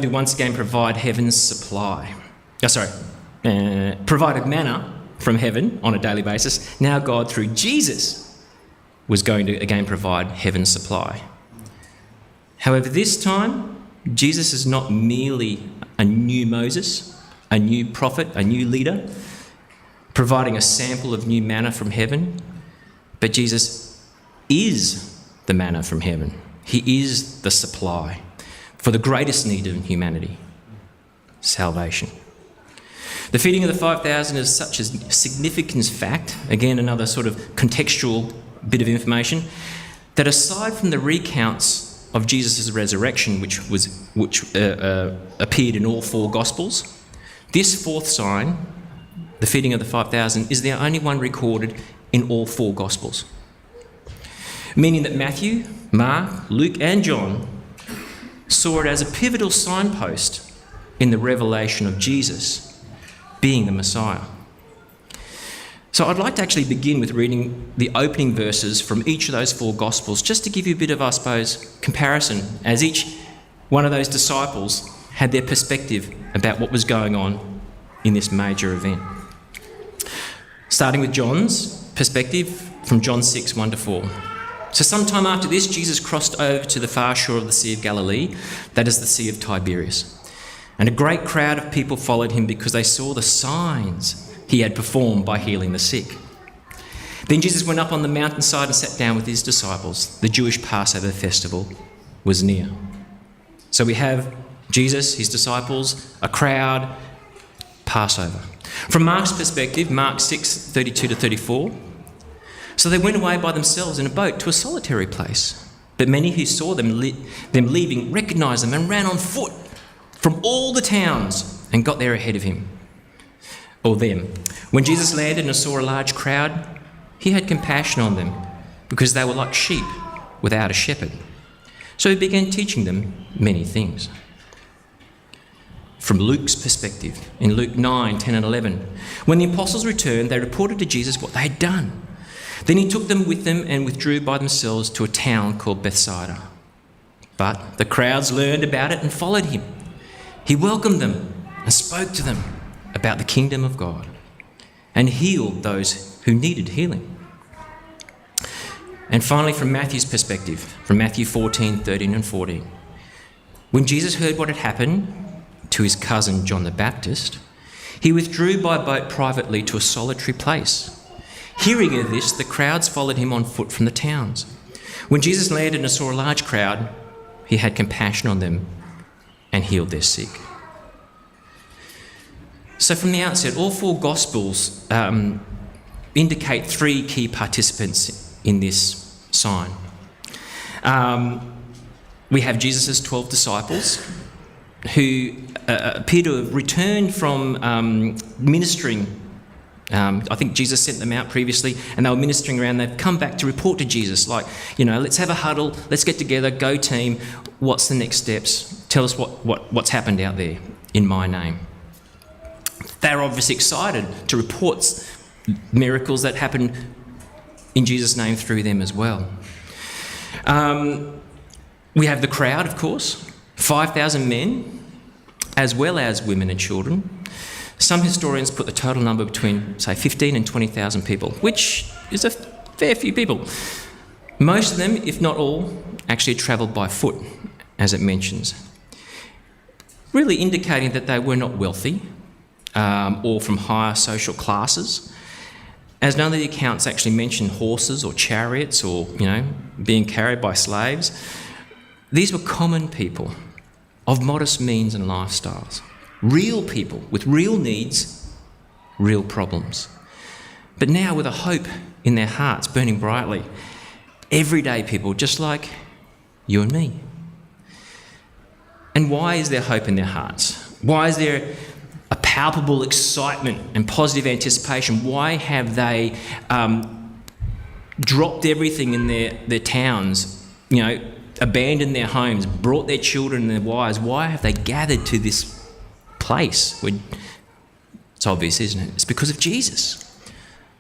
to once again provide heaven's supply. Provided manna from heaven on a daily basis. Now God, through Jesus, was going to again provide heaven's supply. However, this time, Jesus is not merely a new Moses, a new prophet, a new leader, providing a sample of new manna from heaven, but Jesus is the manna from heaven. He is the supply for the greatest need of humanity, salvation. The feeding of the 5,000 is such a significant fact, again another sort of contextual bit of information, that aside from the recounts of Jesus' resurrection, which appeared in all four Gospels, this fourth sign, the feeding of the 5,000, is the only one recorded in all four Gospels. Meaning that Matthew, Mark, Luke and John saw it as a pivotal signpost in the revelation of Jesus being the Messiah. So I'd like to actually begin with reading the opening verses from each of those four Gospels, just to give you a bit of, I suppose, comparison, as each one of those disciples had their perspective about what was going on in this major event. Starting with John's perspective from John 6, 1 to 4. So sometime after this, Jesus crossed over to the far shore of the Sea of Galilee, that is the Sea of Tiberias. And a great crowd of people followed him because they saw the signs he had performed by healing the sick. Then Jesus went up on the mountainside and sat down with his disciples. The Jewish Passover festival was near. So we have Jesus, his disciples, a crowd, Passover. From Mark's perspective, Mark 6, 32 to 34, so they went away by themselves in a boat to a solitary place. But many who saw them leaving recognised them and ran on foot from all the towns and got there ahead of him, or them. When Jesus landed and saw a large crowd, he had compassion on them because they were like sheep without a shepherd. So he began teaching them many things. From Luke's perspective, in Luke 9, 10 and 11, when the apostles returned, they reported to Jesus what they had done. Then he took them with him and withdrew by themselves to a town called Bethsaida. But the crowds learned about it and followed him. He welcomed them and spoke to them about the kingdom of God and healed those who needed healing. And finally, from Matthew's perspective, from Matthew 14, 13 and 14. When Jesus heard what had happened to his cousin John the Baptist, he withdrew by boat privately to a solitary place. Hearing of this, the crowds followed him on foot from the towns. When Jesus landed and saw a large crowd, he had compassion on them and healed their sick. So from the outset, all four Gospels indicate three key participants in this sign. We have Jesus' 12 disciples who appear to have returned from ministering. I think Jesus sent them out previously and they were ministering around. They've come back to report to Jesus, like, let's have a huddle, let's get together, go team, what's the next steps? Tell us what's happened out there in my name. They're obviously excited to report miracles that happened in Jesus' name through them as well. We have the crowd, of course, 5,000 men, as well as women and children. Some historians put the total number between, say, 15 and 20,000 people, which is a fair few people. Most of them, if not all, actually travelled by foot, as it mentions, really indicating that they were not wealthy or from higher social classes, as none of the accounts actually mention horses or chariots or, being carried by slaves. These were common people of modest means and lifestyles. Real people with real needs, real problems. But now with a hope in their hearts burning brightly. Everyday people just like you and me. And why is there hope in their hearts? Why is there a palpable excitement and positive anticipation? Why have they dropped everything in their towns, abandoned their homes, brought their children and their wives? Why have they gathered to this place? It's obvious, isn't it? It's because of Jesus,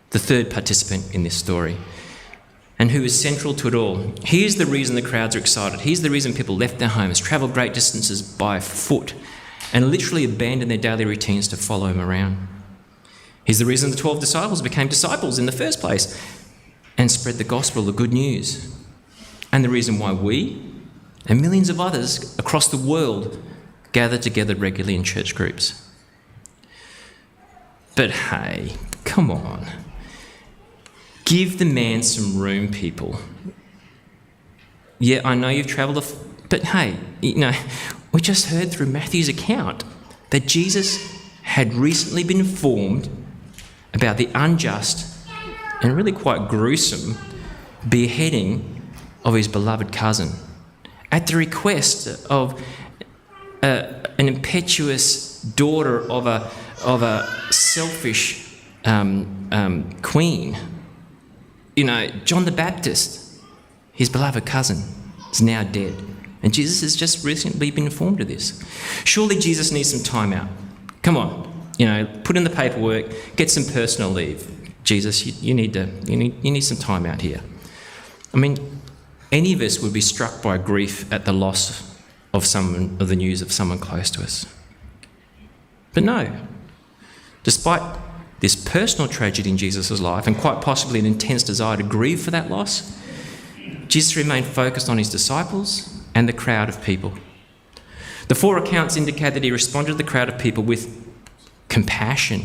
the third participant in this story. and who is central to it all. He's the reason the crowds are excited. He's the reason people left their homes, travelled great distances by foot, and literally abandoned their daily routines to follow him around. He's the reason the 12 disciples became disciples in the first place and spread the gospel, the good news. And the reason why we and millions of others across the world gather together regularly in church groups. But hey, come on. Give the man some room, people. Yeah, I know you've travelled, but hey, we just heard through Matthew's account that Jesus had recently been informed about the unjust and really quite gruesome beheading of his beloved cousin at the request of an impetuous daughter of a selfish queen. John the Baptist, his beloved cousin, is now dead. And Jesus has just recently been informed of this. Surely Jesus needs some time out. Come on, put in the paperwork, get some personal leave. Jesus, you need some time out here. I mean, any of us would be struck by grief at the loss of the news of someone close to us. But no, despite this personal tragedy in Jesus' life and quite possibly an intense desire to grieve for that loss, Jesus remained focused on his disciples and the crowd of people. The 4 accounts indicate that he responded to the crowd of people with compassion.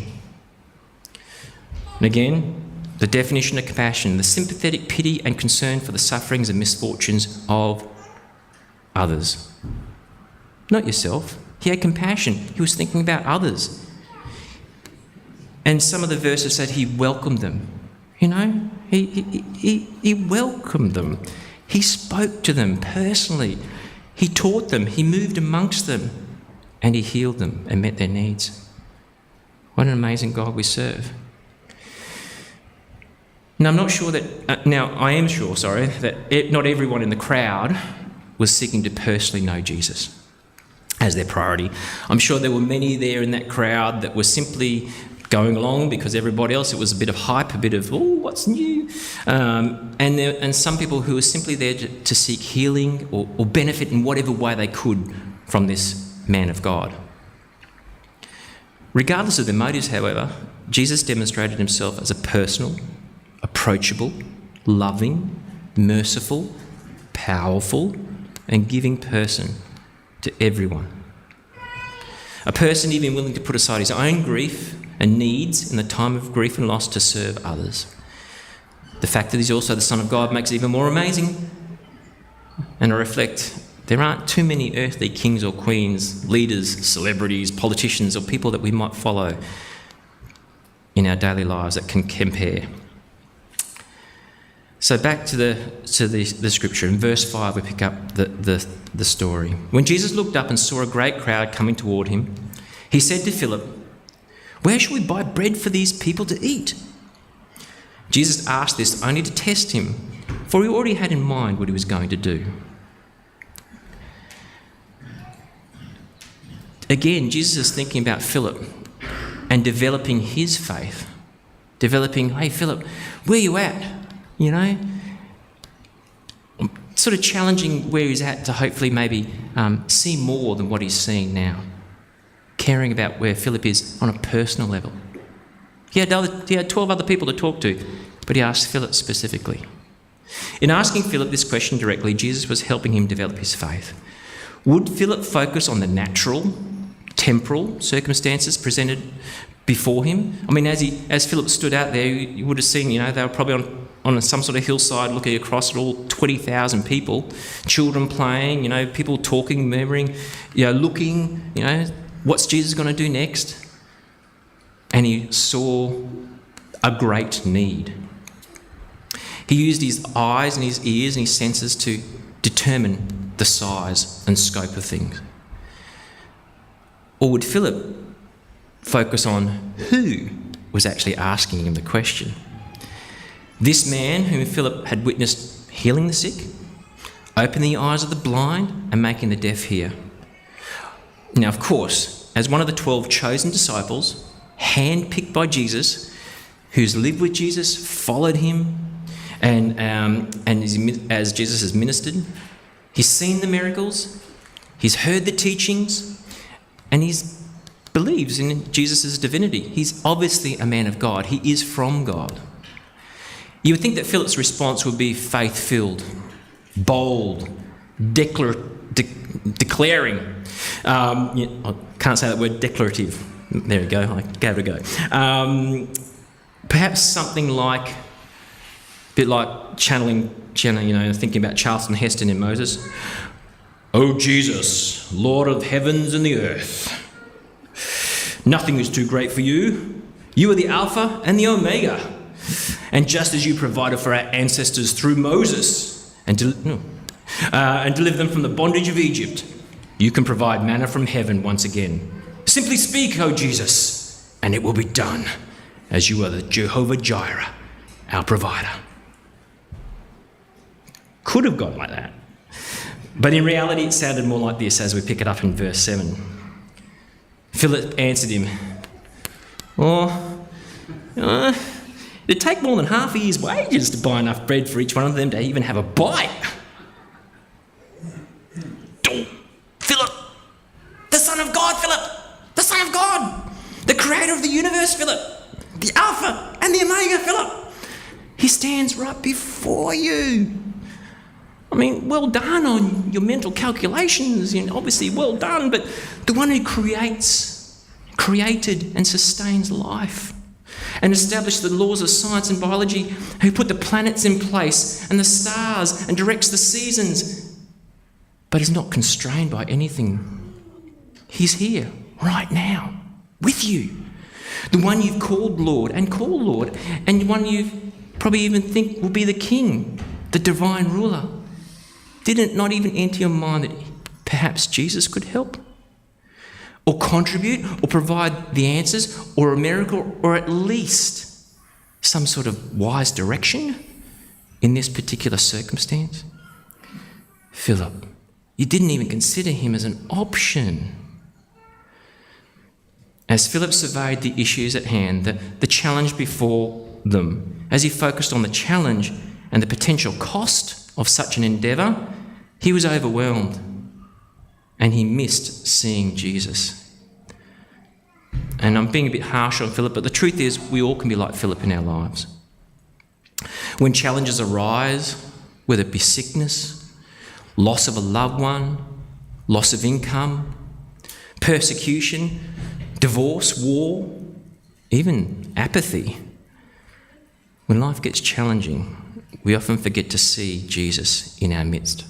And again, the definition of compassion, the sympathetic pity and concern for the sufferings and misfortunes of others. Not yourself. He had compassion. He was thinking about others. And some of the verses said he welcomed them. He welcomed them. He spoke to them personally. He taught them. He moved amongst them. And he healed them and met their needs. What an amazing God we serve. Now, I am sure, that not everyone in the crowd was seeking to personally know Jesus as their priority. I'm sure there were many there in that crowd that were simply going along because everybody else, it was a bit of hype, a bit of, what's new? And some people who were simply there to seek healing or benefit in whatever way they could from this man of God. Regardless of their motives, however, Jesus demonstrated himself as a personal, approachable, loving, merciful, powerful, and giving person to everyone. A person even willing to put aside his own grief and needs in the time of grief and loss to serve others. The fact that he's also the Son of God makes it even more amazing. And I reflect, there aren't too many earthly kings or queens, leaders, celebrities, politicians, or people that we might follow in our daily lives that can compare. So back to the scripture. In verse 5, we pick up the story. When Jesus looked up and saw a great crowd coming toward him, he said to Philip, "Where shall we buy bread for these people to eat?" Jesus asked this only to test him, for he already had in mind what he was going to do. Again, Jesus is thinking about Philip and developing his faith. Hey, Philip, where are you at? Sort of challenging where he's at to hopefully maybe see more than what he's seeing now. Caring about where Philip is on a personal level. He had 12 other people to talk to, but he asked Philip specifically. In asking Philip this question directly, Jesus was helping him develop his faith. Would Philip focus on the natural, temporal circumstances presented before him? I mean, as Philip stood out there, you would have seen, they were probably on some sort of hillside looking across at all 20,000 people, children playing, people talking, murmuring, looking, what's Jesus going to do next? And he saw a great need. He used his eyes and his ears and his senses to determine the size and scope of things. Or would Philip focus on who was actually asking him the question? This man whom Philip had witnessed healing the sick, opening the eyes of the blind and making the deaf hear. Now, of course, as one of the 12 chosen disciples, handpicked by Jesus, who's lived with Jesus, followed him, And as Jesus has ministered, he's seen the miracles, he's heard the teachings, and he believes in Jesus' divinity. He's obviously a man of God. He is from God. You would think that Philip's response would be faith-filled, bold, declaring. I can't say that word, declarative. There we go, I gave it a go. Perhaps something like, a bit like channeling, thinking about Charlton Heston in Moses. "O Jesus, Lord of heavens and the earth, nothing is too great for you. You are the Alpha and the Omega. And just as you provided for our ancestors through Moses and delivered them from the bondage of Egypt, you can provide manna from heaven once again. Simply speak, O Jesus, and it will be done, as you are the Jehovah Jireh, our provider." Could have gone like that. But in reality, it sounded more like this as we pick it up in verse 7. Philip answered him, it'd take more than half a year's wages to buy enough bread for each one of them to even have a bite. Philip, the Son of God, Philip, the Son of God, the creator of the universe, Philip, the Alpha and the Omega, Philip. He stands right before you. I mean, well done on your mental calculations, obviously well done, but the one who created and sustains life and established the laws of science and biology, who put the planets in place and the stars and directs the seasons, but is not constrained by anything. He's here right now with you. The one you've called Lord, and the one you probably even think will be the King, the divine ruler. Did it not even enter your mind that perhaps Jesus could help? Or contribute, or provide the answers, or a miracle, or at least some sort of wise direction in this particular circumstance? Philip, you didn't even consider him as an option. As Philip surveyed the issues at hand, the challenge before them, as he focused on the challenge and the potential cost of such an endeavour, he was overwhelmed and he missed seeing Jesus. And I'm being a bit harsh on Philip, but the truth is we all can be like Philip in our lives. When challenges arise, whether it be sickness, loss of a loved one, loss of income, persecution, divorce, war, even apathy, when life gets challenging, we often forget to see Jesus in our midst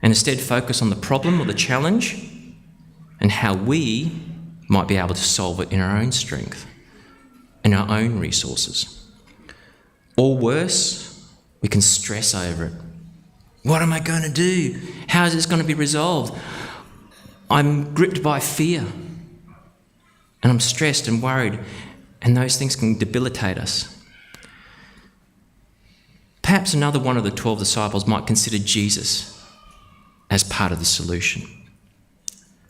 and instead focus on the problem or the challenge and how we might be able to solve it in our own strength and our own resources. Or worse, we can stress over it. What am I going to do? How is this going to be resolved? I'm gripped by fear and I'm stressed and worried, and those things can debilitate us. Perhaps another one of the 12 disciples might consider Jesus as part of the solution.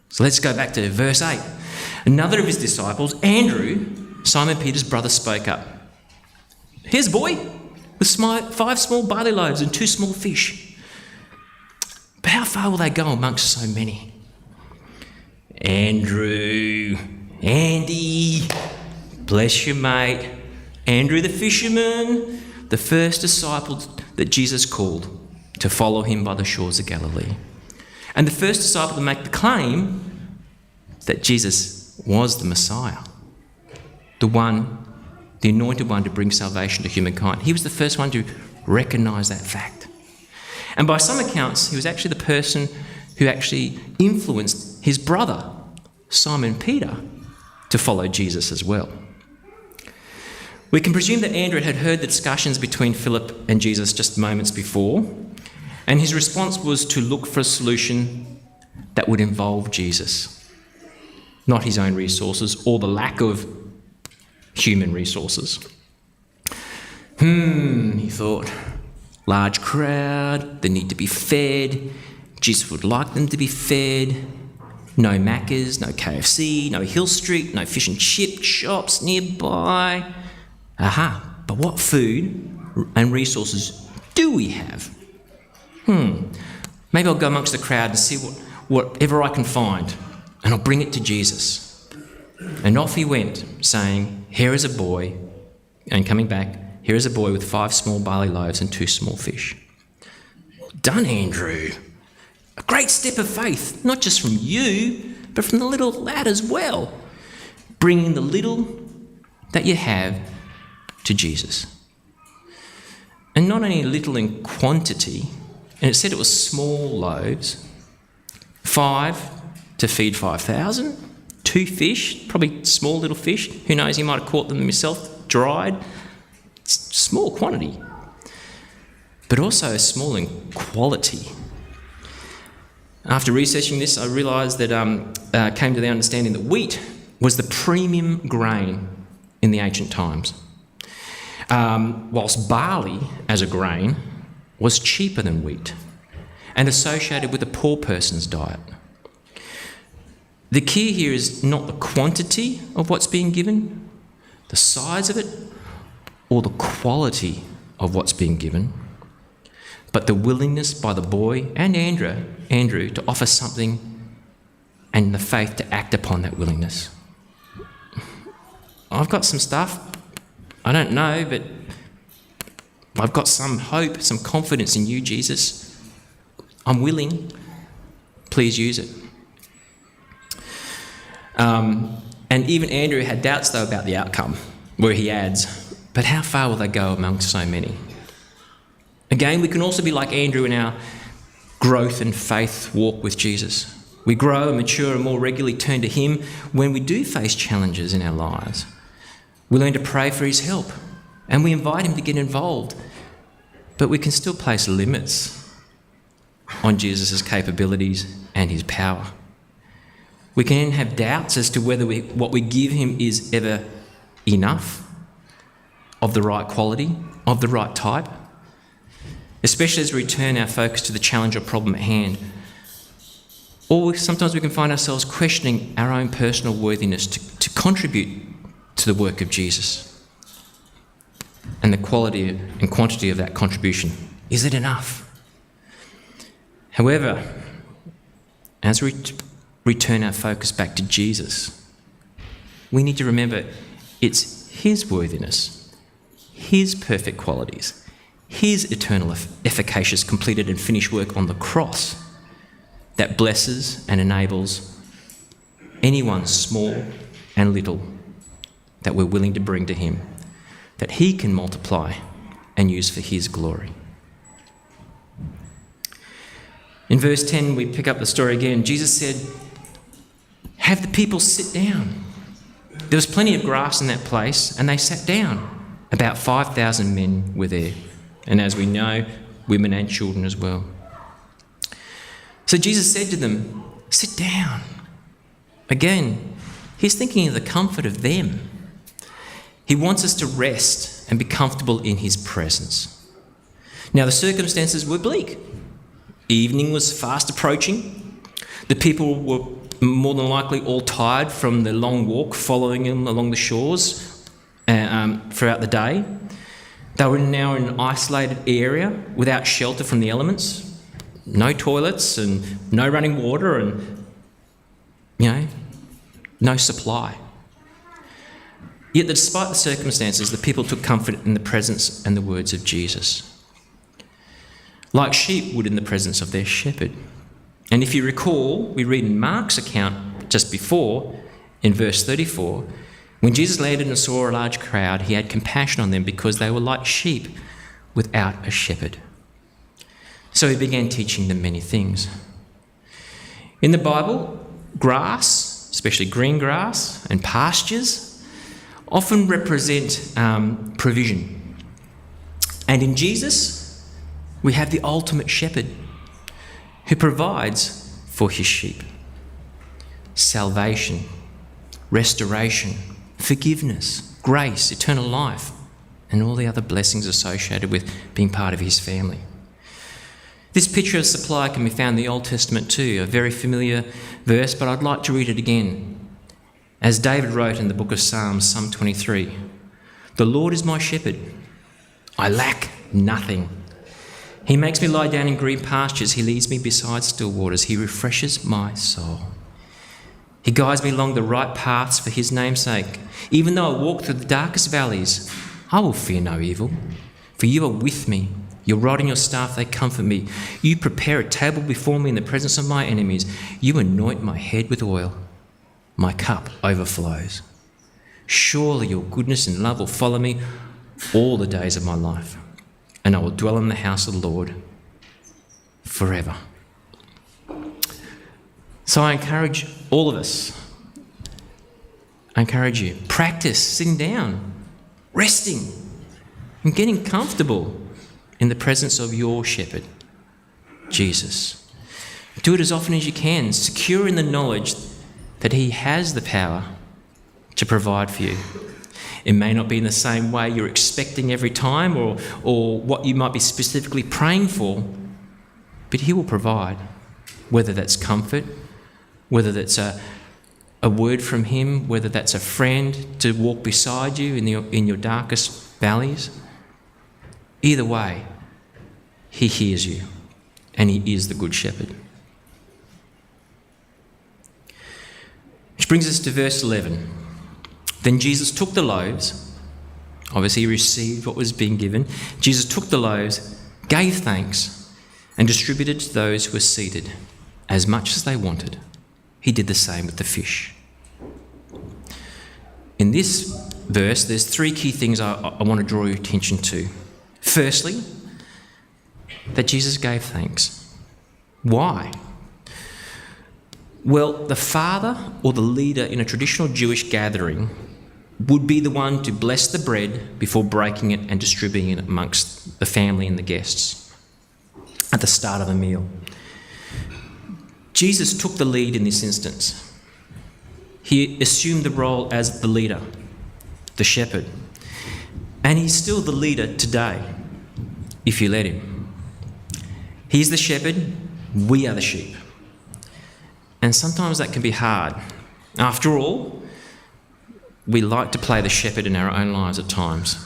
So let's go back to verse 8. Another of his disciples, Andrew, Simon Peter's brother, spoke up. "Here's a boy with 5 small barley loaves and 2 small fish. But how far will they go amongst so many?" Andy, bless you, mate. Andrew the fisherman, the first disciple that Jesus called to follow him by the shores of Galilee. And the first disciple to make the claim that Jesus was the Messiah, the anointed one to bring salvation to humankind. He was the first one to recognise that fact. And by some accounts, he was actually the person who actually influenced his brother, Simon Peter, to follow Jesus as well. We can presume that Andrew had heard the discussions between Philip and Jesus just moments before, and his response was to look for a solution that would involve Jesus, not his own resources or the lack of human resources. He thought, large crowd, they need to be fed. Jesus would like them to be fed. No Macca's, no KFC, no Hill Street, no fish and chip shops nearby. But what food and resources do we have? Maybe I'll go amongst the crowd and see whatever I can find, and I'll bring it to Jesus. And off he went, saying, here is a boy, and coming back, here is a boy with 5 small barley loaves and 2 small fish. Well done, Andrew. A great step of faith, not just from you, but from the little lad as well. Bringing the little that you have to Jesus. And not only little in quantity, and it said it was small loaves, 5 to feed 5,000, 2 fish, probably small little fish. Who knows, he might have caught them himself, dried. It's small quantity, but also small in quality. After researching this, I realised that came to the understanding that wheat was the premium grain in the ancient times, whilst barley as a grain was cheaper than wheat and associated with a poor person's diet. The key here is not the quantity of what's being given, the size of it, or the quality of what's being given, but the willingness by the boy and Andrew to offer something and the faith to act upon that willingness. I've got some stuff, I don't know, but I've got some hope, some confidence in you, Jesus. I'm willing. Please use it. And even Andrew had doubts, though, about the outcome, where he adds, but how far will they go among so many? Again, we can also be like Andrew in our growth and faith walk with Jesus. We grow and mature and more regularly turn to him when we do face challenges in our lives. We learn to pray for his help and we invite him to get involved. But we can still place limits on Jesus' capabilities and his power. We can have doubts as to whether what we give him is ever enough, of the right quality, of the right type, especially as we turn our focus to the challenge or problem at hand. Or sometimes we can find ourselves questioning our own personal worthiness to contribute to the work of Jesus and the quality and quantity of that contribution. Is it enough? However, as we return our focus back to Jesus, we need to remember it's his worthiness, his perfect qualities, his eternal, efficacious, completed and finished work on the cross that blesses and enables anyone small and little that we're willing to bring to him, that he can multiply and use for his glory. In verse 10, we pick up the story again. Jesus said, have the people sit down. There was plenty of grass in that place, and they sat down. About 5,000 men were there. And as we know, women and children as well. So Jesus said to them, sit down. Again, he's thinking of the comfort of them. He wants us to rest and be comfortable in his presence. Now, the circumstances were bleak. Evening was fast approaching. The people were more than likely all tired from the long walk following him along the shores throughout the day. They were now in an isolated area without shelter from the elements, no toilets and no running water and, no supply. Yet despite the circumstances, the people took comfort in the presence and the words of Jesus, like sheep would in the presence of their shepherd. And if you recall, we read in Mark's account just before, in verse 34, when Jesus landed and saw a large crowd, he had compassion on them because they were like sheep without a shepherd. So he began teaching them many things. In the Bible, grass, especially green grass and pastures, often represent provision. And in Jesus, we have the ultimate shepherd who provides for his sheep. Salvation, restoration, forgiveness, grace, eternal life, and all the other blessings associated with being part of his family. This picture of supply can be found in the Old Testament too, a very familiar verse, but I'd like to read it again. As David wrote in the book of Psalms, Psalm 23, "The Lord is my shepherd. I lack nothing. He makes me lie down in green pastures. He leads me beside still waters. He refreshes my soul. He guides me along the right paths for his name's sake. Even though I walk through the darkest valleys, I will fear no evil, for you are with me. Your rod and your staff, they comfort me. You prepare a table before me in the presence of my enemies. You anoint my head with oil. My cup overflows. Surely your goodness and love will follow me all the days of my life, and I will dwell in the house of the Lord forever. So I encourage all of us, I encourage you, practice sitting down, resting, and getting comfortable in the presence of your shepherd, Jesus. Do it as often as you can, secure in the knowledge that he has the power to provide for you. It may not be in the same way you're expecting every time or what you might be specifically praying for, but he will provide, whether that's comfort, whether that's a word from him, whether that's a friend to walk beside you in your darkest valleys. Either way, he hears you, and he is the good shepherd. Which brings us to verse 11. Then Jesus took the loaves. Obviously, he received what was being given. Jesus took the loaves, gave thanks, and distributed to those who were seated as much as they wanted. He did the same with the fish. In this verse, there's three key things I want to draw your attention to. Firstly, that Jesus gave thanks. Why? Well, the father or the leader in a traditional Jewish gathering would be the one to bless the bread before breaking it and distributing it amongst the family and the guests at the start of a meal. Jesus took the lead in this instance. He assumed the role as the leader, the shepherd. And he's still the leader today, if you let him. He's the shepherd, we are the sheep. And sometimes that can be hard. After all, we like to play the shepherd in our own lives at times.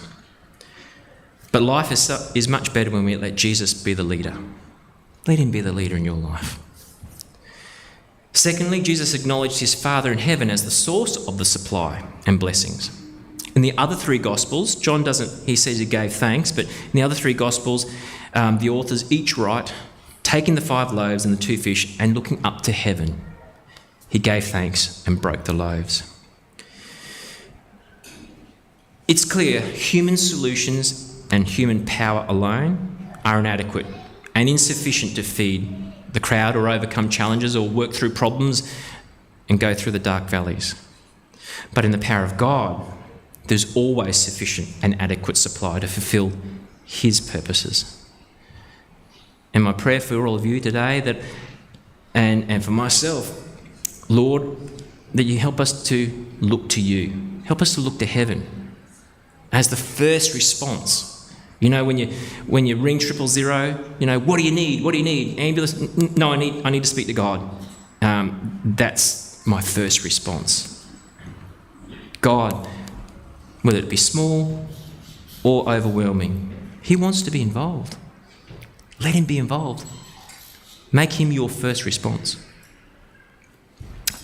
But life is much better when we let Jesus be the leader. Let him be the leader in your life. Secondly, Jesus acknowledged his Father in heaven as the source of the supply and blessings. In the other three Gospels, John doesn't, he says he gave thanks, but in the other three Gospels, the authors each write, taking the 5 loaves and the 2 fish and looking up to heaven, he gave thanks and broke the loaves. It's clear human solutions and human power alone are inadequate and insufficient to feed the crowd or overcome challenges or work through problems and go through the dark valleys. But in the power of God, there's always sufficient and adequate supply to fulfill his purposes. And my prayer for all of you today that, and for myself, Lord, that you help us to look to you. Help us to look to heaven as the first response. You know, when you ring 000, you know, what do you need? What do you need? Ambulance? No, I need to speak to God. That's my first response. God, whether it be small or overwhelming, he wants to be involved. Let him be involved. Make him your first response.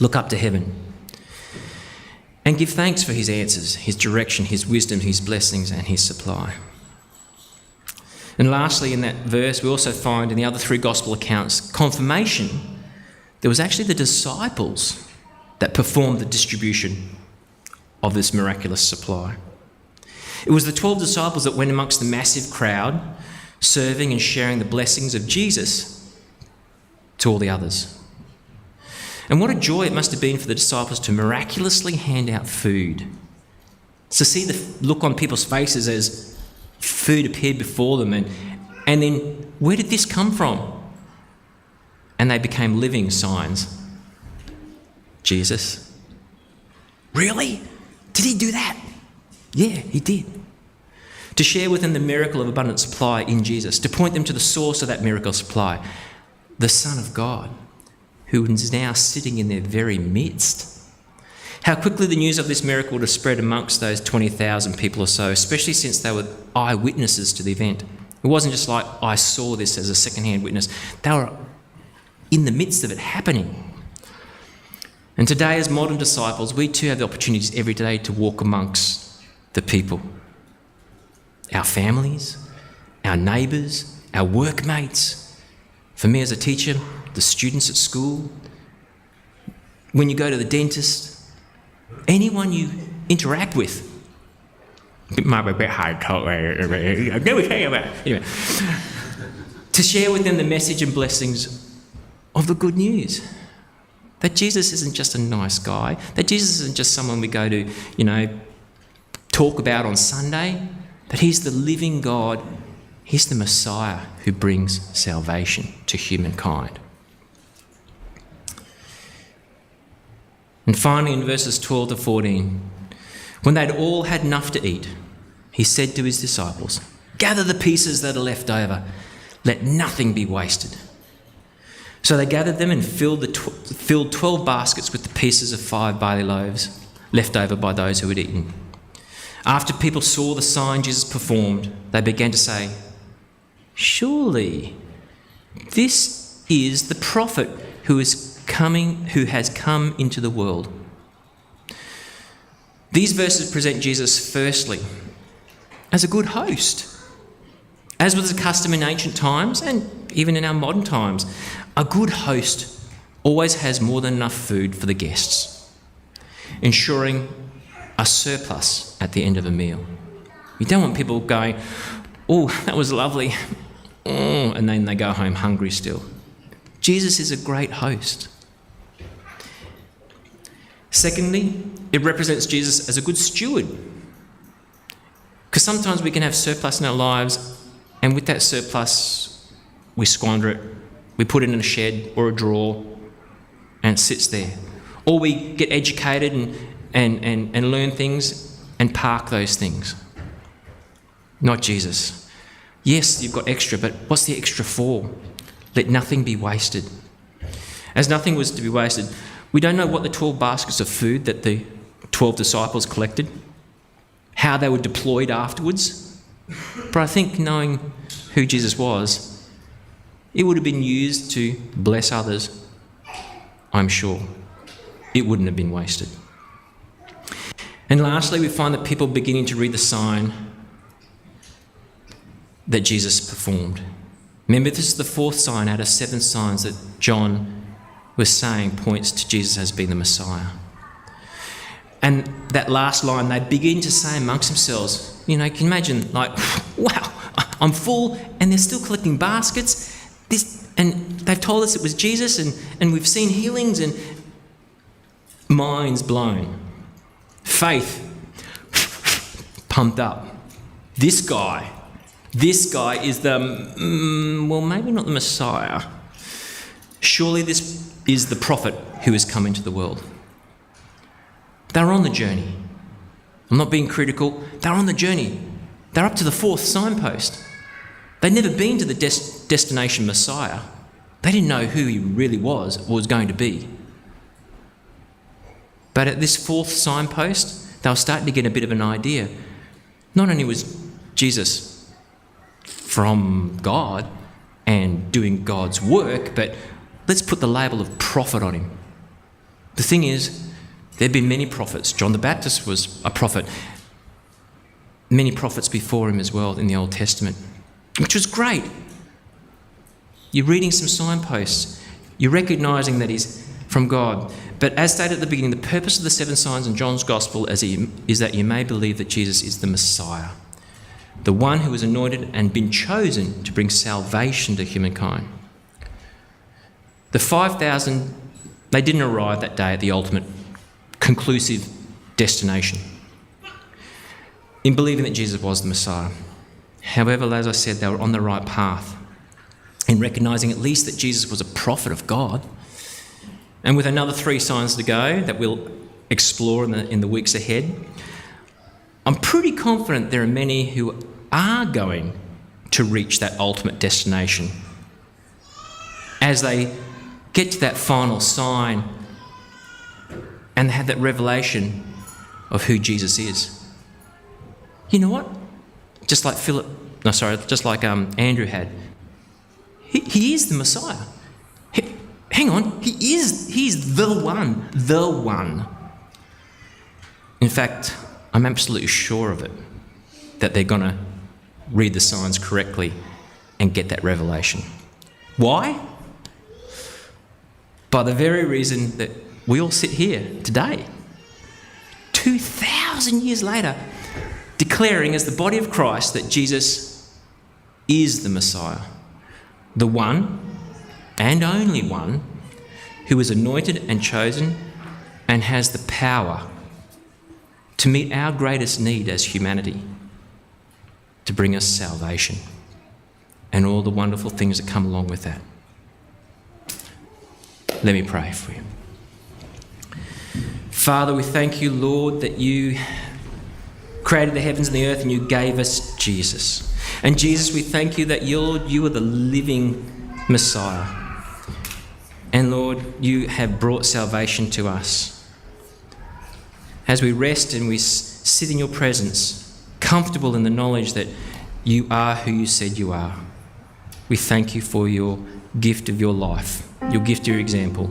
Look up to heaven and give thanks for his answers, his direction, his wisdom, his blessings, and his supply. And lastly, in that verse, we also find in the other 3 gospel accounts confirmation there was actually the disciples that performed the distribution of this miraculous supply. It was the 12 disciples that went amongst the massive crowd, serving and sharing the blessings of Jesus to all the others. And what a joy it must have been for the disciples to miraculously hand out food. To see the look on people's faces as food appeared before them and then, where did this come from? And they became living signs. Jesus. Really? Did he do that? Yeah, he did. To share with them the miracle of abundant supply in Jesus, to point them to the source of that miracle supply, the Son of God, who is now sitting in their very midst. How quickly the news of this miracle would have spread amongst those 20,000 people or so, especially since they were eyewitnesses to the event. It wasn't just like, I saw this as a second-hand witness. They were in the midst of it happening. And today, as modern disciples, we too have the opportunities every day to walk amongst the people. Our families, our neighbours, our workmates. For me as a teacher, the students at school. When you go to the dentist, anyone you interact with. It might be a bit hard to talk. I've never tell you about it. Anyway, to share with them the message and blessings of the good news. That Jesus isn't just a nice guy. That Jesus isn't just someone we go to, talk about on Sunday. That he's the living God. He's the Messiah who brings salvation to humankind. And finally, in verses 12 to 14, when they'd all had enough to eat, he said to his disciples, "Gather the pieces that are left over. Let nothing be wasted." So they gathered them and filled 12 baskets with the pieces of 5 barley loaves left over by those who had eaten. After people saw the sign Jesus performed, they began to say, "Surely this is the prophet who has come into the world." These verses present Jesus firstly as a good host. As was the custom in ancient times and even in our modern times, a good host always has more than enough food for the guests, ensuring a surplus at the end of a meal. You don't want people going, "Oh, that was lovely," and then they go home hungry still. Jesus is a great host. Secondly, it represents Jesus as a good steward. Because sometimes we can have surplus in our lives, and with that surplus, we squander it. We put it in a shed or a drawer, and it sits there. Or we get educated and learn things and park those things. Not Jesus. Yes, you've got extra, but what's the extra for? Let nothing be wasted. As nothing was to be wasted, we don't know what the 12 baskets of food that the 12 disciples collected, how they were deployed afterwards. But I think knowing who Jesus was, it would have been used to bless others, I'm sure. It wouldn't have been wasted. And lastly, we find that people beginning to read the sign that Jesus performed. Remember, this is the 4th sign out of 7 signs that John was saying points to Jesus as being the Messiah. And that last line, they begin to say amongst themselves, can you imagine, wow, I'm full, and they're still collecting baskets. And they've told us it was Jesus, and we've seen healings, and minds blown. Faith pumped up. This guy is maybe not the Messiah. Surely this is the prophet who has come into the world. They're on the journey. I'm not being critical. They're on the journey. They're up to the 4th signpost. They'd never been to the destination Messiah. They didn't know who he really was or was going to be. But at this 4th signpost, they were starting to get a bit of an idea. Not only was Jesus from God and doing God's work, but let's put the label of prophet on him. The thing is, there'd been many prophets. John the Baptist was a prophet. Many prophets before him as well in the Old Testament, which was great. You're reading some signposts. You're recognising that he's from God. But as stated at the beginning, the purpose of the 7 signs in John's Gospel is that you may believe that Jesus is the Messiah, the one who was anointed and been chosen to bring salvation to humankind. The 5,000, they didn't arrive that day at the ultimate conclusive destination in believing that Jesus was the Messiah. However, as I said, they were on the right path in recognising at least that Jesus was a prophet of God. And with another 3 signs to go that we'll explore in the weeks ahead, I'm pretty confident there are many who are going to reach that ultimate destination as they get to that final sign and they had that revelation of who Jesus is. You know what? Just like Andrew had. He is the Messiah. Hang on, he's the one. In fact, I'm absolutely sure of it, that they're going to read the signs correctly and get that revelation. Why? By the very reason that we all sit here today, 2,000 years later, declaring as the body of Christ that Jesus is the Messiah, the one and only one who is anointed and chosen and has the power to meet our greatest need as humanity, to bring us salvation and all the wonderful things that come along with that. Let me pray for you. Father, we thank you, Lord, that you created the heavens and the earth and you gave us Jesus. And Jesus, we thank you that you are the living Messiah. And Lord, you have brought salvation to us. As we rest and we sit in your presence, comfortable in the knowledge that you are who you said you are, we thank you for your gift of your life, your gift of your example.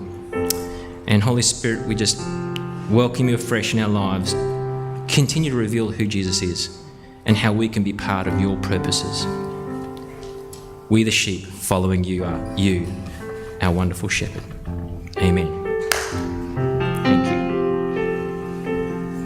And Holy Spirit, we just welcome you afresh in our lives. Continue to reveal who Jesus is and how we can be part of your purposes. We the sheep following you, our wonderful shepherd. Amen.